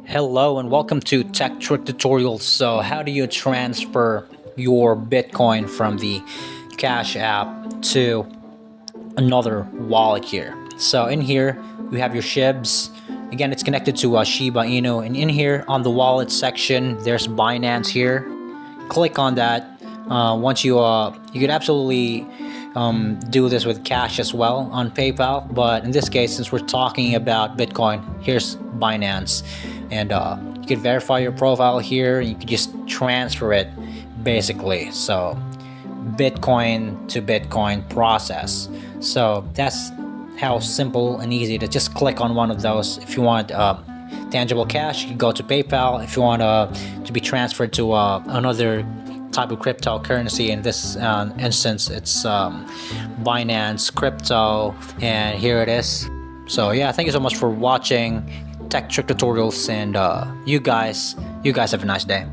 Hello and welcome to Tech Trick Tutorials. So how do you transfer your Bitcoin from the Cash app to another wallet here? So in here you have your SHIBs. Again, it's connected to Shiba Inu, and in here on the wallet section there's Binance here. Click on that. Once you could absolutely do this with cash as well on PayPal, but in this case, since we're talking about Bitcoin, here's Binance, and you can verify your profile here. You can just transfer it, basically. So Bitcoin to Bitcoin process. So that's how simple and easy to just click on one of those. If you want tangible cash, you can go to PayPal. If you want to be transferred to another type of cryptocurrency, in this instance it's Binance Crypto, and here it is. So yeah, thank you so much for watching Tech Trick Tutorials, and you guys have a nice day.